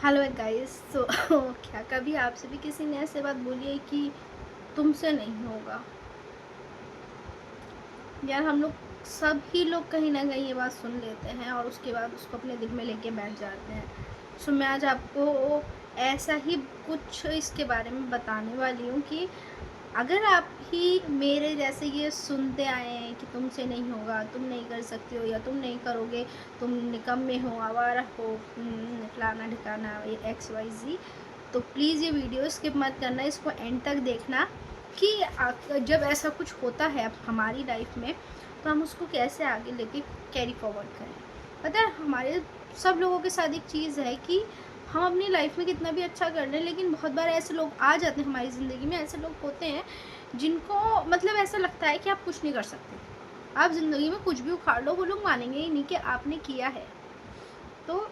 Hello guys. सो क्या कभी आपसे भी किसी ने ऐसे बात बोली है कि तुमसे नहीं होगा? यार हम लोग सभी लोग कहीं ना कहीं ये बात सुन लेते हैं और उसके बाद उसको अपने दिल में लेके बैठ जाते हैं। सो मैं आज आपको ऐसा ही कुछ इसके बारे में बताने वाली हूँ कि अगर आप ही मेरे जैसे ये सुनते आए हैं कि तुमसे नहीं होगा, तुम नहीं कर सकते हो या तुम नहीं करोगे, तुम निकम्मे हो, आवारा हो, फलाना ठिकाना, ये एक्स वाई जी, तो प्लीज़ ये वीडियो स्किप मत करना, इसको एंड तक देखना कि जब ऐसा कुछ होता है अब हमारी लाइफ में तो हम उसको कैसे आगे लेके कैरी फॉरवर्ड करें। पता है हमारे सब लोगों के साथ एक चीज़ है कि हम अपनी लाइफ में कितना भी अच्छा कर लें, लेकिन बहुत बार ऐसे लोग आ जाते हैं हमारी ज़िंदगी में, ऐसे लोग होते हैं जिनको मतलब ऐसा लगता है कि आप कुछ नहीं कर सकते, आप ज़िंदगी में कुछ भी उखाड़ लो, वो लोग मानेंगे ही नहीं कि आपने किया है। तो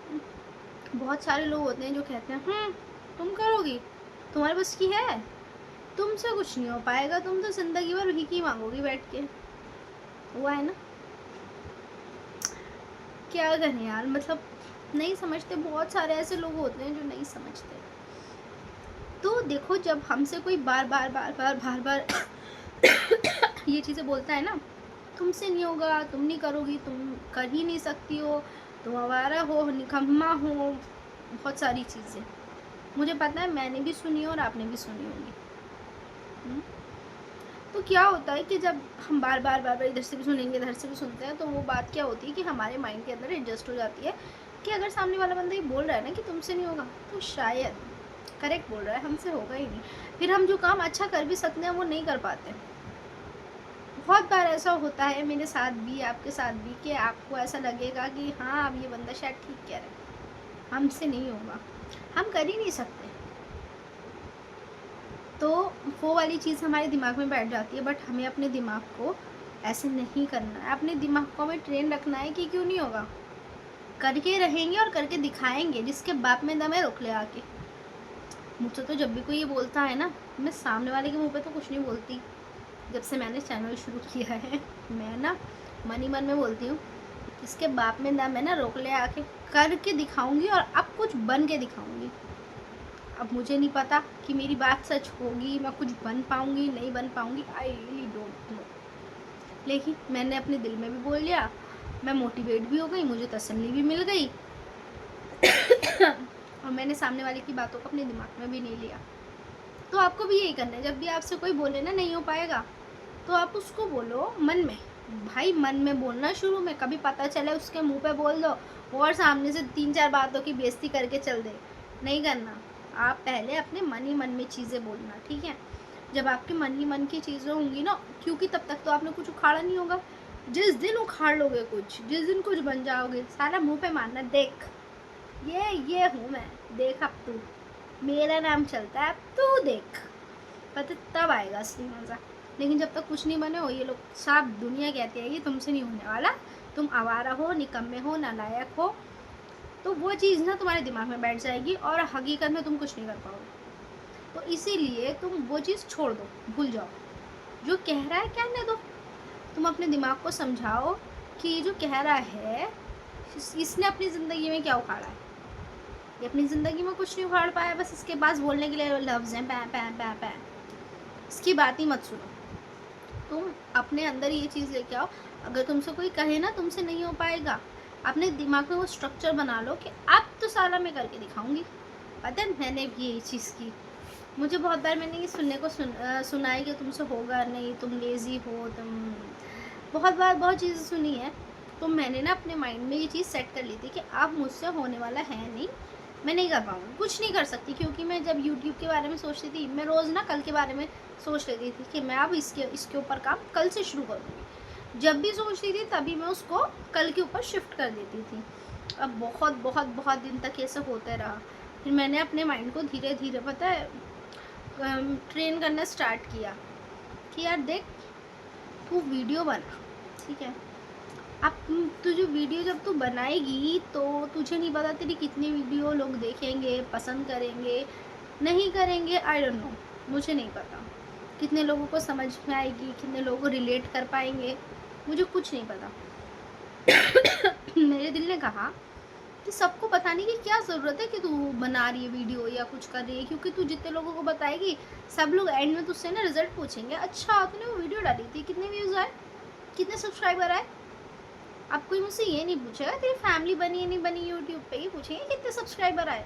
बहुत सारे लोग होते हैं जो कहते हैं तुम करोगी, तुम्हारे बस की है, तुमसे कुछ नहीं हो पाएगा, तुम तो ज़िंदगी भर भीख ही मांगोगी बैठ के। हुआ है ना? क्या करें यार, मतलब नहीं समझते, बहुत सारे ऐसे लोग होते हैं जो नहीं समझते। तो देखो, जब हमसे कोई बार बार बार बार बार बार ये चीज़ें बोलता है ना, तुमसे नहीं होगा, तुम नहीं करोगी, तुम कर ही नहीं सकती हो, तुम आवारा हो, निकम्मा हो, बहुत सारी चीज़ें मुझे पता है, मैंने भी सुनी और आपने भी सुनी होगी। तो क्या होता है कि जब हम बार बार बार बार इधर से भी सुनेंगे, इधर से भी सुनते हैं, तो वो बात क्या होती है कि हमारे माइंड के अंदर एडजस्ट हो जाती है कि अगर सामने वाला बंदा ये बोल रहा है ना कि तुमसे नहीं होगा, तो शायद करेक्ट बोल रहा है, हमसे होगा ही नहीं। फिर हम जो काम अच्छा कर भी सकते हैं वो नहीं कर पाते। बहुत बार ऐसा होता है मेरे साथ भी, आपके साथ भी, कि आपको ऐसा लगेगा कि हाँ अब ये बंदा शायद ठीक कह रहा है, हमसे नहीं होगा, हम कर ही नहीं सकते। तो वो वाली चीज़ हमारे दिमाग में बैठ जाती है, बट हमें अपने दिमाग को ऐसे नहीं करना है, अपने दिमाग को हमें ट्रेन रखना है कि क्यों नहीं होगा, करके रहेंगे और करके दिखाएंगे, जिसके बाप में दम है रोक ले आके। मुझसे तो जब भी कोई ये बोलता है ना, मैं सामने वाले के मुंह पे तो कुछ नहीं बोलती। जब से मैंने चैनल शुरू किया है मैं ना मन ही मन में बोलती हूँ, इसके बाप में दम है ना रोक ले आके, करके दिखाऊंगी और अब कुछ बन के दिखाऊंगी। अब मुझे नहीं पता कि मेरी बात सच होगी, मैं कुछ बन पाऊंगी नहीं बन पाऊंगी, आई रियली डोंट नो, लेकिन मैंने अपने दिल में भी बोल लिया, मैं मोटिवेट भी हो गई, मुझे तसल्ली भी मिल गई और मैंने सामने वाले की बातों को अपने दिमाग में भी नहीं लिया। तो आपको भी यही करना है, जब भी आपसे कोई बोले ना नहीं हो पाएगा, तो आप उसको बोलो मन में, भाई मन में बोलना शुरू में, कभी पता चले उसके मुंह पे बोल दो और सामने से 3-4 बातों की बेइज्जती करके चल दे, नहीं करना। आप पहले अपने मन ही मन में चीज़ें बोलना, ठीक है? जब आपके मन ही मन की चीज़ें होंगी ना, क्योंकि तब तक तो आपने कुछ उखाड़ा नहीं होगा। जिस दिन उखाड़ लोगे कुछ, जिस दिन कुछ बन जाओगे, सारा मुंह पे मारना, देख ये हूँ मैं, देख अब तू, मेरा नाम चलता है, अब तू देख, पता तब आएगा असली मज़ा। लेकिन जब तक कुछ नहीं बने हो, ये लोग साफ दुनिया कहती है कि तुमसे नहीं होने वाला, तुम आवारा हो, निकम्मे हो, नालायक हो, तो वो चीज़ ना तुम्हारे दिमाग में बैठ जाएगी और हकीकत में तुम कुछ नहीं कर पाओगे। तो इसीलिए तुम वो चीज़ छोड़ दो, भूल जाओ, जो कह रहा है कहने दो। तुम अपने दिमाग को समझाओ कि ये जो कह रहा है इसने अपनी ज़िंदगी में क्या उखाड़ा है, ये अपनी ज़िंदगी में कुछ नहीं उखाड़ पाया, बस इसके पास बोलने के लिए लफ्ज़ हैं, पै पै पै पै, इसकी बात ही मत सुनो। तुम अपने अंदर ये चीज़ लेके आओ, अगर तुमसे कोई कहे ना तुमसे नहीं हो पाएगा, अपने दिमाग में वो स्ट्रक्चर बना लो कि अब तो साला मैं करके दिखाऊंगी। पता है मैंने भी यही चीज़ की, मुझे बहुत बार मैंने ये सुनने को सुना है कि तुमसे होगा नहीं, तुम लेज़ी हो, तुम, बहुत बार बहुत चीज़ें सुनी है। तो मैंने ना अपने माइंड में ये चीज़ सेट कर ली थी कि अब मुझसे होने वाला है नहीं, मैं नहीं कर पाऊँगी, कुछ नहीं कर सकती, क्योंकि मैं जब यूट्यूब के बारे में सोचती थी, मैं रोज़ ना कल के बारे में सोच लेती थी कि मैं अब इसके ऊपर काम कल से शुरू करूँगी। जब भी सोचती थी तभी मैं उसको कल के ऊपर शिफ्ट कर देती थी। अब बहुत बहुत बहुत दिन तक ऐसा होता रहा। फिर मैंने अपने माइंड को धीरे धीरे, पता है, ट्रेन करना स्टार्ट किया कि यार देख, तू वीडियो बना, ठीक है? अब तुझे वीडियो जब तू बनाएगी तो तुझे नहीं पता तेरी कितनी वीडियो लोग देखेंगे, पसंद करेंगे, नहीं करेंगे, आई डोंट नो, मुझे नहीं पता कितने लोगों को समझ में आएगी, कितने लोगों को रिलेट कर पाएंगे, मुझे कुछ नहीं पता मेरे दिल ने कहा कि सबको बताने की क्या ज़रूरत है कि तू बना रही है वीडियो या कुछ कर रही है, क्योंकि तू जितने लोगों को बताएगी सब लोग एंड में तुझसे ना रिजल्ट पूछेंगे, अच्छा तूने वो वीडियो डाली थी, कितने व्यूज़ आए, कितने सब्सक्राइबर आए। अब कोई मुझसे ये नहीं पूछेगा तेरी फैमिली बनी है नहीं बनी, यूट्यूब पे ही पूछेंगे कितने सब्सक्राइबर आए।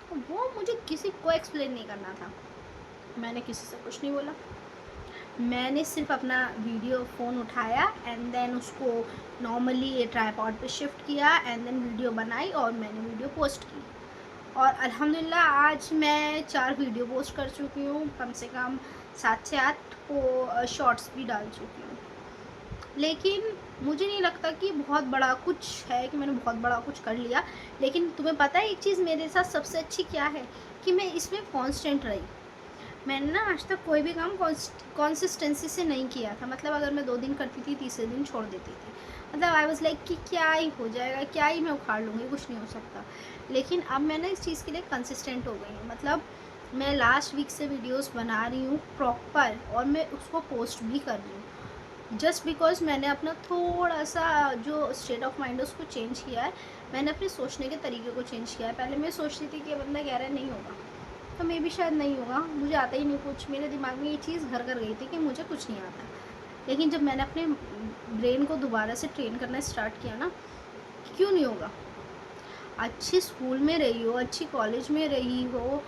तो वो मुझे किसी को एक्सप्लेन नहीं करना था, मैंने किसी से कुछ नहीं बोला। मैंने सिर्फ अपना वीडियो फ़ोन उठाया एंड देन उसको नॉर्मली ट्राइपॉड पे शिफ्ट किया एंड देन वीडियो बनाई और मैंने वीडियो पोस्ट की। और अल्हम्दुलिल्लाह आज मैं 4 वीडियो पोस्ट कर चुकी हूँ, कम से कम 7 से 8 को शॉर्ट्स भी डाल चुकी हूँ। लेकिन मुझे नहीं लगता कि बहुत बड़ा कुछ है कि मैंने बहुत बड़ा कुछ कर लिया। लेकिन तुम्हें पता है एक चीज़ मेरे साथ सबसे अच्छी क्या है, कि मैं इसमें कॉन्स्टेंट रही। मैंने ना आज तक कोई भी काम कंसिस्टेंसी से नहीं किया था। मतलब अगर मैं 2 दिन करती थी, तीसरे दिन छोड़ देती थी। मतलब आई वाज़ लाइक कि क्या ही हो जाएगा, क्या ही मैं उखाड़ लूँगी, कुछ नहीं हो सकता। लेकिन अब मैं ना इस चीज़ के लिए कंसिस्टेंट हो गई हूँ। मतलब मैं लास्ट वीक से वीडियोस बना रही हूँ प्रॉपर, और मैं उसको पोस्ट भी कर रही हूँ, जस्ट बिकॉज मैंने अपना थोड़ा सा जो स्टेट ऑफ माइंड है उसको चेंज किया है। मैंने अपने सोचने के तरीके को चेंज किया है। पहले मैं सोचती थी कि ये बंदा कह रहा है नहीं होगा, तो मे भी शायद नहीं होगा, मुझे आता ही नहीं कुछ। मेरे दिमाग में ये चीज़ घर कर गई थी कि मुझे कुछ नहीं आता। लेकिन जब मैंने अपने ब्रेन को दोबारा से ट्रेन करना स्टार्ट किया ना, क्यों नहीं होगा। अच्छी स्कूल में रही हो, अच्छी कॉलेज में रही हो,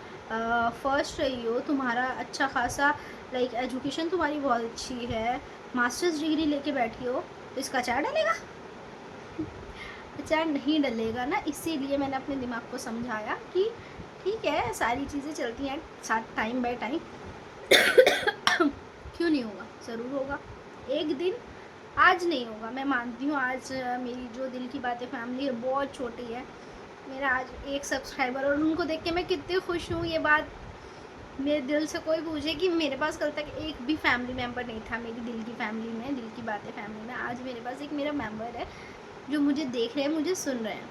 फर्स्ट रही हो, तुम्हारा अच्छा खासा लाइक एजुकेशन तुम्हारी बहुत अच्छी है, मास्टर्स डिग्री लेके बैठी हो, तो इसका अचार डलेगा? अचार नहीं डलेगा ना। इसीलिए मैंने अपने दिमाग को समझाया कि ठीक है, सारी चीज़ें चलती हैं साथ टाइम बाय टाइम। क्यों नहीं होगा, ज़रूर होगा एक दिन। आज नहीं होगा, मैं मानती हूँ। आज मेरी जो दिल की बातें फैमिली है बहुत छोटी है। मेरा आज 1 सब्सक्राइबर, और उनको देख के मैं कितनी खुश हूँ। ये बात मेरे दिल से कोई पूछे कि मेरे पास कल तक एक भी फैमिली मेम्बर नहीं था मेरी दिल की फैमिली में, दिल की बातें फैमिली में। आज मेरे पास एक मेरा मेम्बर है जो मुझे देख रहे हैं, मुझे सुन रहे हैं।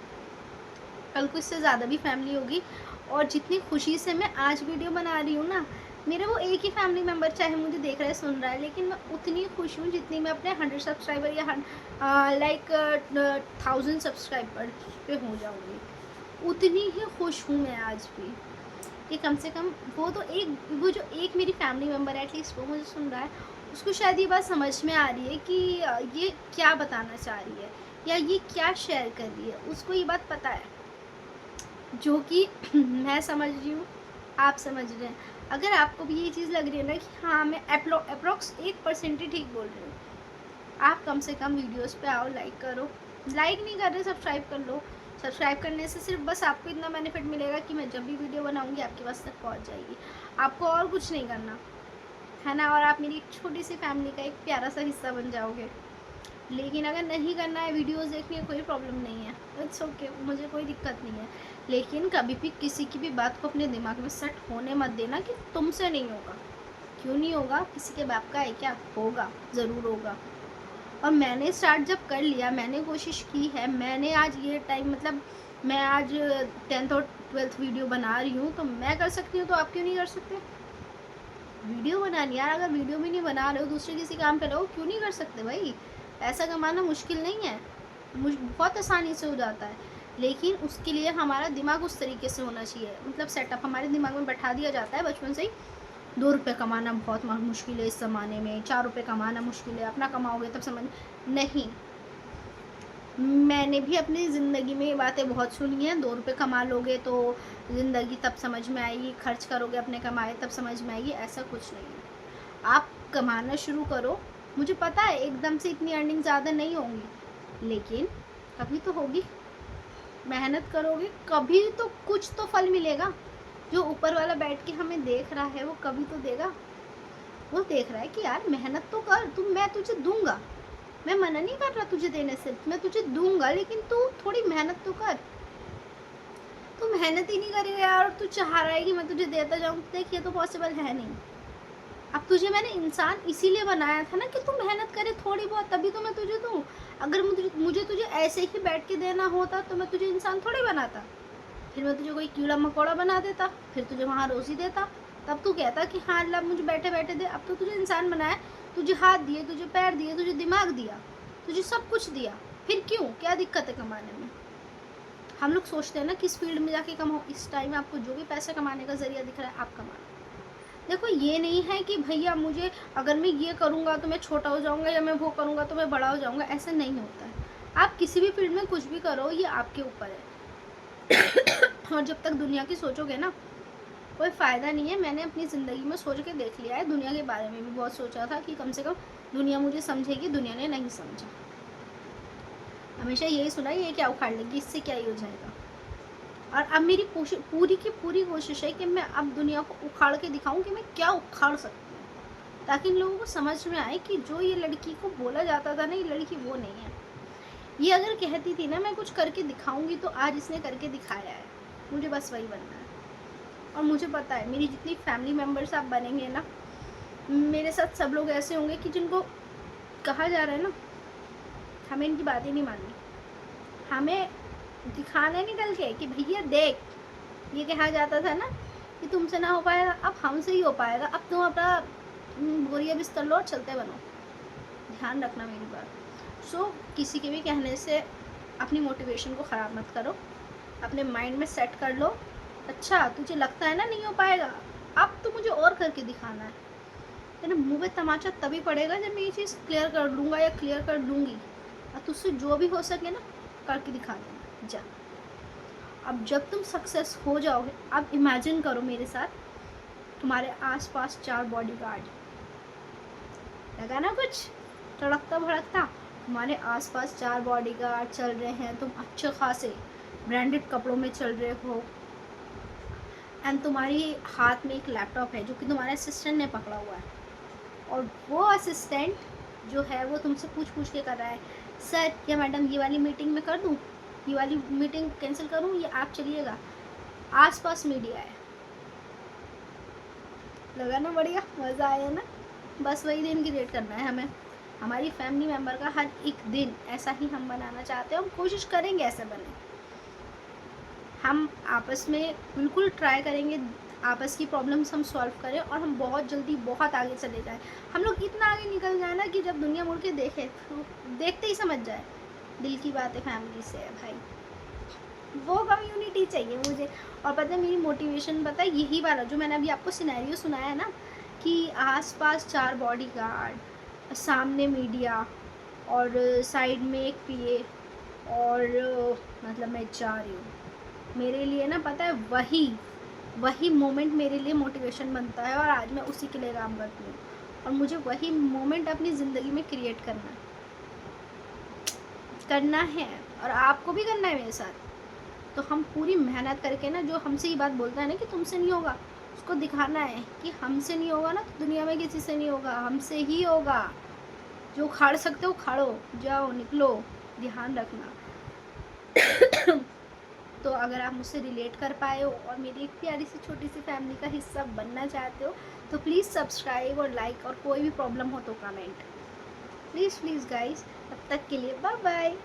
कल को इससे ज़्यादा भी फैमिली होगी। और जितनी खुशी से मैं आज वीडियो बना रही हूँ ना, मेरा वो एक ही फैमिली मेम्बर चाहे मुझे देख रहा है, सुन रहा है, लेकिन मैं उतनी खुश हूँ जितनी मैं अपने 100 सब्सक्राइबर या लाइक 1000 सब्सक्राइबर पे हो जाऊँगी। उतनी ही खुश हूँ मैं आज भी कि कम से कम वो वो जो एक मेरी फैमिली मेम्बर है एटलीस्ट वो मुझे सुन रहा है। उसको शायद ये बात समझ में आ रही है कि ये क्या बताना चाह रही है या ये क्या शेयर कर रही है, उसको ये बात पता है, जो कि मैं समझ रही हूँ, आप समझ रहे हैं। अगर आपको भी ये चीज़ लग रही है ना कि हाँ मैं अप्रोक्स 1% ही ठीक बोल रही हूँ, आप कम से कम वीडियोस पे आओ, लाइक करो। लाइक नहीं कर रहे, सब्सक्राइब कर लो। सब्सक्राइब करने से सिर्फ बस आपको इतना बेनिफिट मिलेगा कि मैं जब भी वीडियो बनाऊंगी आपके पास तक पहुंच जाएगी। आपको और कुछ नहीं करना है ना, और आप मेरी एक छोटी सी फैमिली का एक प्यारा सा हिस्सा बन जाओगे। लेकिन अगर नहीं करना है, वीडियोस देखनी है, कोई प्रॉब्लम नहीं है, इट्स ओके, मुझे कोई दिक्कत नहीं है। लेकिन कभी भी किसी की भी बात को अपने दिमाग में सेट होने मत देना कि तुमसे नहीं होगा। क्यों नहीं होगा, किसी के बाप का है क्या? होगा, ज़रूर होगा। और मैंने स्टार्ट जब कर लिया, मैंने कोशिश की है, मैंने आज ये टाइम मतलब मैं आज 10th और 12th वीडियो बना रही हूँ, तो मैं कर सकती हूँ, तो आप क्यों नहीं कर सकते? वीडियो बनानी यार, अगर वीडियो भी नहीं बना रहे हो, दूसरे किसी काम पे रहो, क्यों नहीं कर सकते भाई? पैसा कमाना मुश्किल नहीं है, बहुत आसानी से हो जाता है। लेकिन उसके लिए हमारा दिमाग उस तरीके से होना चाहिए, मतलब सेटअप हमारे दिमाग में बैठा दिया जाता है बचपन से ही। 2 रुपये कमाना बहुत मुश्किल है इस ज़माने में, 4 रुपये कमाना मुश्किल है, अपना कमाओगे तब समझ। नहीं, मैंने भी अपनी ज़िंदगी में ये बातें बहुत सुनी हैं, 2 रुपये कमा लोगे तो ज़िंदगी तब समझ में आएगी, खर्च करोगे अपने कमाए तब समझ में आएगी, ऐसा कुछ नहीं है। आप कमाना शुरू करो। मुझे पता है एकदम से इतनी अर्निंग ज़्यादा नहीं होंगी, लेकिन कभी तो होगी। मेहनत करोगे कभी तो कुछ तो फल मिलेगा। जो ऊपर वाला बैठ के हमें देख रहा है वो कभी तो देगा। वो देख रहा है कि यार मेहनत तो कर, मैं तुझे दूंगा, मैं मना नहीं कर रहा तुझे देने से, मैं तुझे दूंगा, लेकिन तू थोड़ी मेहनत तो कर। तू मेहनत ही नहीं करेगा यार, और तू चाह रहा है कि मैं तुझे देता जाऊँ, देख ये तो पॉसिबल है नहीं। अब तुझे मैंने इंसान इसीलिए बनाया था ना कि तू मेहनत करे थोड़ी बहुत, तभी तो मैं तुझे दूँ। अगर मुझे तुझे ऐसे ही बैठ के देना होता तो मैं तुझे इंसान थोड़ी बनाता। फिर मैं तुझे कोई कीड़ा मकोड़ा बना देता, फिर तुझे वहाँ रोज़ी देता, तब तू कहता कि हाँ अल्लाह मुझे बैठे बैठे दे। अब तो तुझे इंसान बनाया, तुझे हाथ दिए, तुझे पैर दिए, तुझे दिमाग दिया, तुझे सब कुछ दिया, फिर क्यों, क्या दिक्कत है कमाने में? हम लोग सोचते हैं ना किस फील्ड में जाके कमाओ, इस टाइम आपको जो भी पैसा कमाने का ज़रिया दिख रहा है आप कमा लो। देखो ये नहीं है कि भैया मुझे अगर मैं ये करूँगा तो मैं छोटा हो जाऊँगा या मैं वो करूँगा तो मैं बड़ा हो जाऊँगा, ऐसा नहीं होता है। आप किसी भी फील्ड में कुछ भी करो, ये आपके ऊपर है। और जब तक दुनिया की सोचोगे ना, कोई फ़ायदा नहीं है। मैंने अपनी ज़िंदगी में सोच के देख लिया है, दुनिया के बारे में भी बहुत सोचा था कि कम से कम दुनिया मुझे समझेगी, दुनिया ने नहीं समझा। हमेशा यही सुना ये क्या उखाड़ लेगी, इससे क्या ही हो जाएगा। और अब मेरी पूरी की पूरी कोशिश है कि मैं अब दुनिया को उखाड़ के दिखाऊं कि मैं क्या उखाड़ सकती हूँ, ताकि इन लोगों को समझ में आए कि जो ये लड़की को बोला जाता था ना, ये लड़की वो नहीं है। ये अगर कहती थी ना मैं कुछ करके दिखाऊंगी, तो आज इसने करके दिखाया है। मुझे बस वही बनना है। और मुझे पता है मेरी जितनी फैमिली मेम्बर्स आप बनेंगे ना, मेरे साथ सब लोग ऐसे होंगे कि जिनको कहा जा रहा है ना, हमें इनकी बातें नहीं माननी, हमें दिखाना निकल के कि भैया देख, ये कहा जाता था ना कि तुमसे ना हो पाएगा, अब हमसे ही हो पाएगा। अब तुम अपना बोरिया बिस्तर लो और चलते बनो। ध्यान रखना मेरी बात। सो किसी के भी कहने से अपनी मोटिवेशन को ख़राब मत करो, अपने माइंड में सेट कर लो, अच्छा तुझे लगता है ना नहीं हो पाएगा, अब तो मुझे और करके दिखाना है। तेरे मुँह पे तमाचा तभी पड़ेगा जब मैं ये चीज़ क्लियर कर लूँगा या क्लियर कर दूँगी। और तुझसे जो भी हो सके ना करके दिखा देना जा। अब जब तुम सक्सेस हो जाओगे, अब इमेजिन करो मेरे साथ, तुम्हारे आसपास 4 बॉडीगार्ड, लगा ना कुछ तड़कता भड़कता, तुम्हारे आसपास 4 बॉडीगार्ड चल रहे हैं, तुम अच्छे खासे ब्रांडेड कपड़ों में चल रहे हो, एंड तुम्हारी हाथ में एक लैपटॉप है जो कि तुम्हारे असिस्टेंट ने पकड़ा हुआ है, और वो असिस्टेंट जो है वो तुमसे पूछ के कर रहा है, सर या मैडम ये वाली मीटिंग में कर दूँ, ये वाली मीटिंग कैंसिल करूँ, ये आप चलिएगा। आसपास मीडिया है, लगा ना बढ़िया, मज़ा आया ना। बस वही दिन क्रिएट करना है हमें, हमारी फैमिली मेम्बर का हर एक दिन ऐसा ही हम बनाना चाहते हैं। हम कोशिश करेंगे ऐसे बने, हम आपस में बिल्कुल ट्राई करेंगे आपस की प्रॉब्लम्स हम सॉल्व करें, और हम बहुत जल्दी बहुत आगे चले जाएं। हम लोग इतना आगे निकल जाए ना कि जब दुनिया मुड़ के देखे तो देखते ही समझ जाए दिल की बातें फैमिली से है भाई। वो कम्युनिटी चाहिए मुझे। और पता है मेरी मोटिवेशन पता है यही वाला जो मैंने अभी आपको सिनेरियो सुनाया है ना, कि आसपास 4 बॉडीगार्ड, सामने मीडिया, और साइड में एक पीए, और मतलब मैं जा रही हूँ, मेरे लिए ना पता है वही मोमेंट मेरे लिए मोटिवेशन बनता है, और आज मैं उसी के लिए काम करती हूँ, और मुझे वही मोमेंट अपनी ज़िंदगी में क्रिएट करना है, और आपको भी करना है मेरे साथ। तो हम पूरी मेहनत करके ना, जो हमसे ये बात बोलता है ना कि तुमसे नहीं होगा, उसको दिखाना है कि हमसे नहीं होगा ना तो दुनिया में किसी से नहीं होगा, हमसे ही होगा। जो उखाड़ सकते हो उखाड़ो, जाओ निकलो, ध्यान रखना। तो अगर आप मुझसे रिलेट कर पाए हो और मेरी एक प्यारी सी छोटी सी फैमिली का हिस्सा बनना चाहते हो, तो प्लीज़ सब्सक्राइब और लाइक, और कोई भी प्रॉब्लम हो तो कमेंट, प्लीज़ गाइस। तब तक के लिए बाय बाय।